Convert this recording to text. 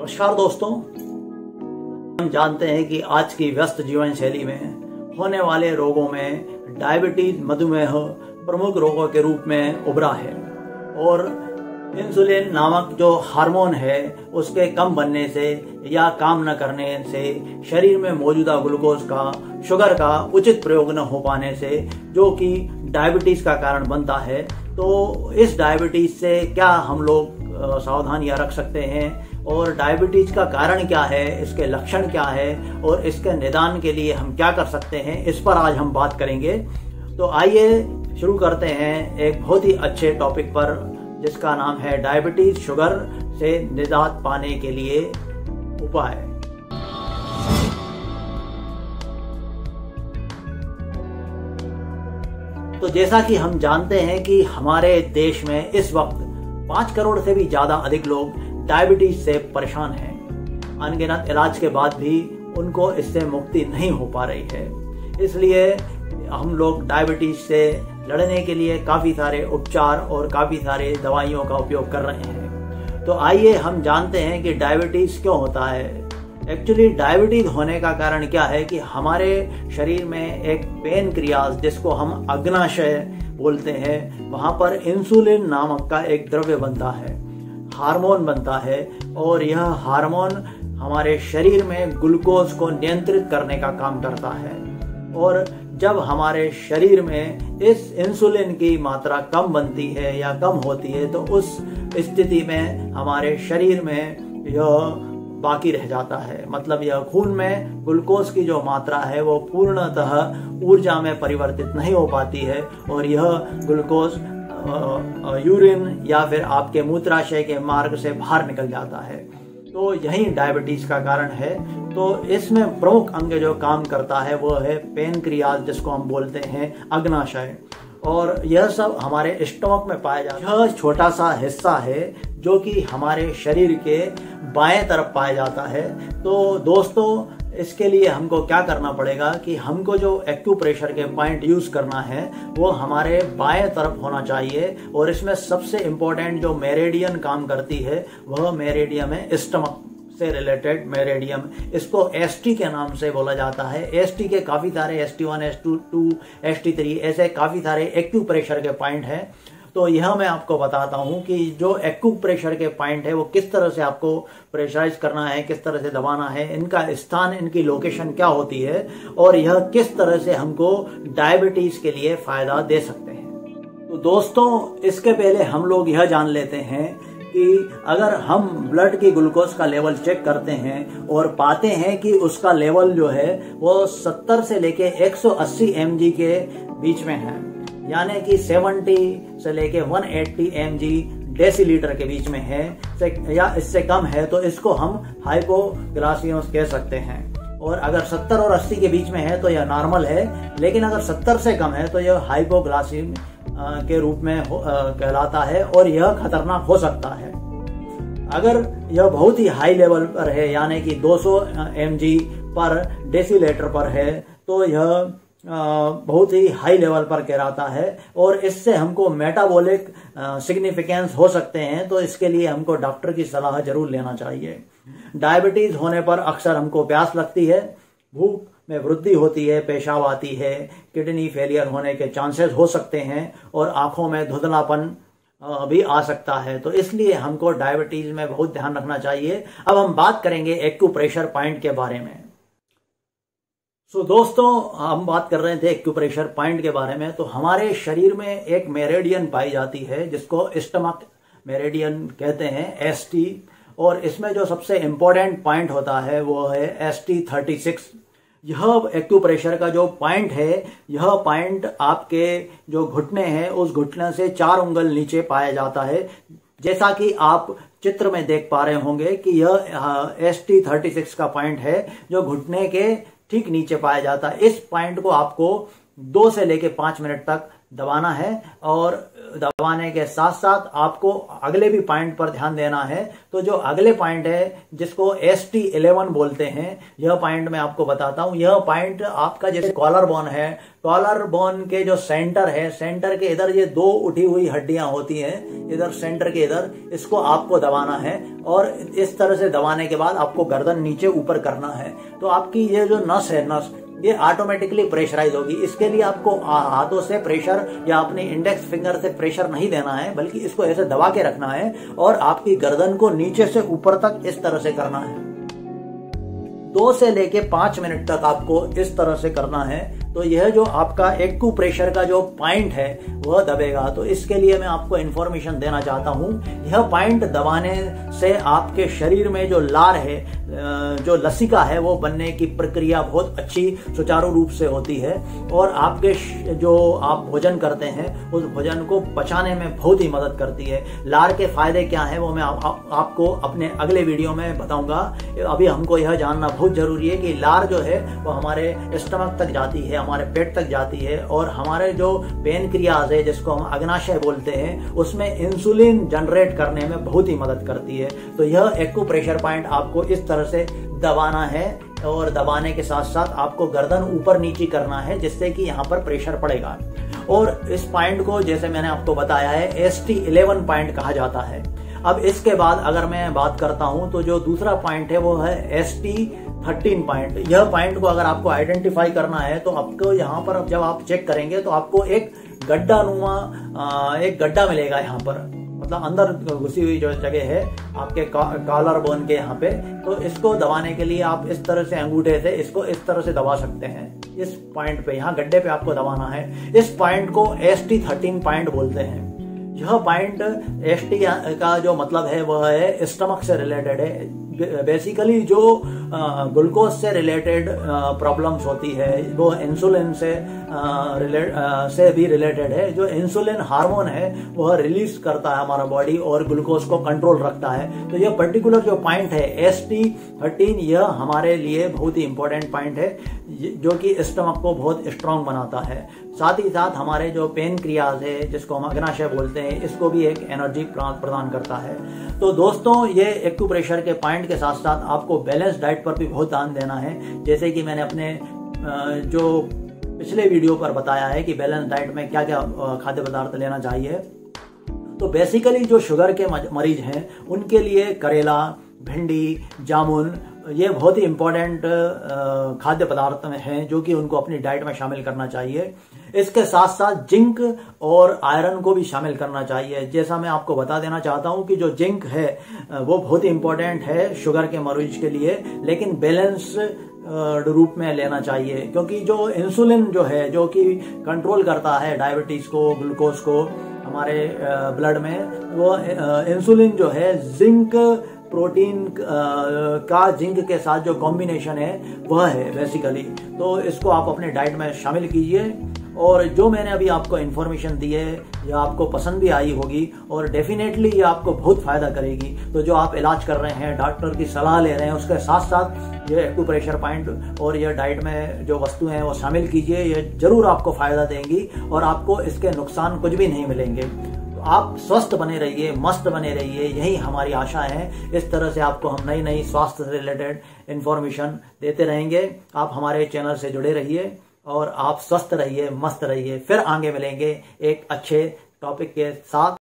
नमस्कार दोस्तों, हम जानते हैं कि आज की व्यस्त जीवन शैली में होने वाले रोगों में डायबिटीज, मधुमेह प्रमुख रोगों के रूप में उभरा है और इंसुलिन नामक जो हार्मोन है उसके कम बनने से या काम न करने से शरीर में मौजूदा ग्लूकोज का, शुगर का उचित प्रयोग न हो पाने से जो कि डायबिटीज का कारण बनता है। तो इस डायबिटीज से क्या हम लोग सावधानियां रख सकते हैं और डायबिटीज का कारण क्या है, इसके लक्षण क्या है और इसके निदान के लिए हम क्या कर सकते हैं, इस पर आज हम बात करेंगे। तो आइए शुरू करते हैं एक बहुत ही अच्छे टॉपिक पर जिसका नाम है डायबिटीज, शुगर से निजात पाने के लिए उपाय। तो जैसा कि हम जानते हैं कि हमारे देश में इस वक्त 5 करोड़ से भी ज्यादा अधिक लोग डायबिटीज से परेशान हैं। अनगिनत इलाज के बाद भी उनको इससे मुक्ति नहीं हो पा रही है। इसलिए हम लोग डायबिटीज से लड़ने के लिए काफी सारे उपचार और काफी सारे दवाइयों का उपयोग कर रहे हैं। तो आइए हम जानते हैं कि डायबिटीज क्यों होता है। एक्चुअली डायबिटीज होने का कारण क्या है कि हमारे शरीर में एक पेनक्रियाज, जिसको हम अग्नाशय बोलते हैं, वहां पर इंसुलिन नामक का एक द्रव्य बनता है, हार्मोन बनता है और यह हार्मोन हमारे शरीर में ग्लूकोज को नियंत्रित करने का काम करता है। और जब हमारे शरीर में इस इंसुलिन की मात्रा कम बनती है या कम होती है तो उस स्थिति में हमारे शरीर में यह बाकी रह जाता है। मतलब यह खून में ग्लूकोज की जो मात्रा है वो पूर्णतः ऊर्जा में परिवर्तित नहीं हो पाती है और यह ग्लूकोज यूरिन या फिर आपके मूत्राशय के मार्ग से बाहर निकल जाता है। तो यही डायबिटीज का कारण है। तो इसमें प्रमुख अंग जो काम करता है वो है पेनक्रियाज, जिसको हम बोलते हैं अग्नाशय, और यह सब हमारे स्टमक में पाया जाता है। यह छोटा सा हिस्सा है जो कि हमारे शरीर के बाएं तरफ पाया जाता है। तो दोस्तों, इसके लिए हमको क्या करना पड़ेगा कि हमको जो एक्यूप्रेशर के पॉइंट यूज करना है वो हमारे बाएं तरफ होना चाहिए और इसमें सबसे इम्पोर्टेंट जो मेरिडियन काम करती है वह मेरिडियम है, स्टमक से रिलेटेड मेरिडियम। इसको एसटी के नाम से बोला जाता है। एसटी के काफी सारे ST1, ST2, ST3 ऐसे काफी सारे एक्यूप्रेशर के पॉइंट हैं। तो यह मैं आपको बताता हूं कि जो एक्यूप्रेशर के पॉइंट है वो किस तरह से आपको प्रेशराइज करना है, किस तरह से दबाना है, इनका स्थान, इनकी लोकेशन क्या होती है और यह किस तरह से हमको डायबिटीज के लिए फायदा दे सकते हैं। तो दोस्तों, इसके पहले हम लोग यह जान लेते हैं कि अगर हम ब्लड की ग्लूकोज का लेवल चेक करते हैं और पाते हैं कि उसका लेवल जो है वो 70 से लेके 180 mg के बीच में है, यानी कि 70 से लेके 180 mg डेसीलीटर के बीच में है या इससे कम है, तो इसको हम हाइपोग्लाइसीमिया कह सकते हैं। और अगर 70 और 80 के बीच में है तो यह नॉर्मल है, लेकिन अगर 70 से कम है तो यह हाइपोग्लाइसीमिया के रूप में कहलाता है और यह खतरनाक हो सकता है। अगर यह बहुत ही हाई लेवल पर है, यानी कि 200 mg पर डेसीलीटर पर है, तो यह बहुत ही हाई लेवल पर कहलाता है और इससे हमको मेटाबॉलिक सिग्निफिकेंस हो सकते हैं। तो इसके लिए हमको डॉक्टर की सलाह जरूर लेना चाहिए। डायबिटीज होने पर अक्सर हमको प्यास लगती है, भूख में वृद्धि होती है, पेशाब आती है, किडनी फेलियर होने के चांसेस हो सकते हैं और आंखों में धुंधलापन भी आ सकता है। तो इसलिए हमको डायबिटीज में बहुत ध्यान रखना चाहिए। अब हम बात करेंगे एक्यूप्रेशर पॉइंट के बारे में। दोस्तों, हम बात कर रहे थे एक्यूप्रेशर पॉइंट के बारे में। तो हमारे शरीर में एक मेरिडियन पाई जाती है जिसको स्टमक मेरिडियन कहते हैं, ST, और इसमें जो सबसे इंपॉर्टेंट पॉइंट होता है वो है ST36। यह एक्यूप्रेशर का जो पॉइंट है, यह पॉइंट आपके जो घुटने हैं उस घुटने से 4 उंगल नीचे पाया जाता है। जैसा कि आप चित्र में देख पा रहे होंगे कि यह ST36 का पॉइंट है जो घुटने के ठीक नीचे पाया जाता है। इस पॉइंट को आपको 2 से लेके 5 मिनट तक दबाना है और दबाने के साथ साथ आपको अगले भी पॉइंट पर ध्यान देना है। तो जो अगले पॉइंट है जिसको ST11 बोलते हैं, यह पॉइंट मैं आपको बताता हूं। यह पॉइंट आपका जैसे कॉलर बोन है, कॉलर बोन के जो सेंटर है, सेंटर के इधर ये दो उठी हुई हड्डियां होती हैं, इधर सेंटर के इधर, इसको आपको दबाना है और इस तरह से दबाने के बाद आपको गर्दन नीचे ऊपर करना है। तो आपकी ये जो नस है, नस ये ऑटोमेटिकली प्रेशराइज होगी। इसके लिए आपको हाथों से प्रेशर या अपने इंडेक्स फिंगर से प्रेशर नहीं देना है, बल्कि इसको ऐसे दबा के रखना है और आपकी गर्दन को नीचे से ऊपर तक इस तरह से करना है। 2 से लेके 5 मिनट तक आपको इस तरह से करना है। तो यह जो आपका एक्यूप्रेशर का जो पॉइंट है वह दबेगा। तो इसके लिए मैं आपको इंफॉर्मेशन देना चाहता हूं। यह पॉइंट दबाने से आपके शरीर में जो लार है, जो लसिका है, वो बनने की प्रक्रिया बहुत अच्छी सुचारू रूप से होती है और आपके जो आप भोजन करते हैं उस भोजन को पचाने में बहुत ही मदद करती है। लार के फायदे क्या है वो मैं आपको अपने अगले वीडियो में बताऊंगा। अभी हमको यह जानना बहुत जरूरी है कि लार जो है वो हमारे स्टमक तक जाती है, हमारे पेट तक जाती है और हमारे जो पेनक्रियाज है, जिसको हम अग्नाशय बोलते हैं, उसमें इंसुलिन जनरेट करने में बहुत ही मदद करती है। तो यह एक्यूप्रेशर पॉइंट आपको इस तरह से दबाना है और दबाने के साथ साथ आपको गर्दन ऊपर नीचे करना है, जिससे कि यहाँ पर प्रेशर पड़ेगा। और इस पॉइंट को जैसे मैंने आपको बताया है ST11 पॉइंट कहा जाता है। अब इसके बाद अगर मैं बात करता हूं तो जो दूसरा पॉइंट है वो है ST13 पॉइंट। यह पॉइंट को अगर आपको आइडेंटिफाई करना है तो आपको यहाँ पर जब आप चेक करेंगे तो आपको एक गड्ढा मिलेगा यहाँ पर, मतलब अंदर घुसी हुई जो जगह है आपके कॉलर बोन के यहाँ पे। तो इसको दबाने के लिए आप इस तरह से अंगूठे से इसको इस तरह से दबा सकते हैं। इस पॉइंट पे, यहाँ गड्ढे पे आपको दबाना है। इस पॉइंट को ST13 पॉइंट बोलते हैं। यह पॉइंट ST का जो मतलब है वह है स्टमक से रिलेटेड है। बेसिकली जो ग्लूकोज से रिलेटेड प्रॉब्लम्स होती है वो इंसुलिन से भी रिलेटेड है। जो इंसुलिन हार्मोन है वह रिलीज करता है हमारा बॉडी और ग्लूकोज को कंट्रोल रखता है। तो यह पर्टिकुलर जो पॉइंट है ST13, यह हमारे लिए बहुत ही इंपॉर्टेंट पॉइंट है जो कि स्टमक को बहुत स्ट्रांग बनाता है। साथ ही साथ हमारे जो पेनक्रियाज है, जिसको हम अग्नाशय बोलते हैं, इसको भी एक एनर्जी प्रदान करता है। तो दोस्तों, ये एक्यूप्रेशर के पॉइंट के साथ साथ आपको बैलेंस डाइट पर भी बहुत ध्यान देना है। जैसे कि मैंने अपने जो पिछले वीडियो पर बताया है कि बैलेंस डाइट में क्या क्या खाद्य पदार्थ लेना चाहिए। तो बेसिकली जो शुगर के मरीज हैं उनके लिए करेला, भिंडी, जामुन, ये बहुत ही इंपॉर्टेंट खाद्य पदार्थ में हैं जो कि उनको अपनी डाइट में शामिल करना चाहिए। इसके साथ साथ जिंक और आयरन को भी शामिल करना चाहिए। जैसा मैं आपको बता देना चाहता हूं कि जो जिंक है वो बहुत ही इंपॉर्टेंट है शुगर के मरीज के लिए, लेकिन बैलेंस रूप में लेना चाहिए, क्योंकि जो इंसुलिन जो है, जो कि कंट्रोल करता है डायबिटीज को, ग्लूकोज को हमारे ब्लड में, वो इंसुलिन जो है जिंक प्रोटीन का जिंक के साथ जो कॉम्बिनेशन है वह है बेसिकली। तो इसको आप अपने डाइट में शामिल कीजिए। और जो मैंने अभी आपको इन्फॉर्मेशन दी है यह आपको पसंद भी आई होगी और डेफिनेटली ये आपको बहुत फायदा करेगी। तो जो आप इलाज कर रहे हैं, डॉक्टर की सलाह ले रहे हैं, उसके साथ साथ ये एक्यूप्रेशर पॉइंट और ये डाइट में जो वस्तुएं हैं वो शामिल कीजिए। ये जरूर आपको फायदा देंगी और आपको इसके नुकसान कुछ भी नहीं मिलेंगे। आप स्वस्थ बने रहिए, मस्त बने रहिए, यही हमारी आशा है। इस तरह से आपको हम नई नई स्वास्थ्य से रिलेटेड इंफॉर्मेशन देते रहेंगे। आप हमारे चैनल से जुड़े रहिए और आप स्वस्थ रहिए, मस्त रहिए। फिर आगे मिलेंगे एक अच्छे टॉपिक के साथ।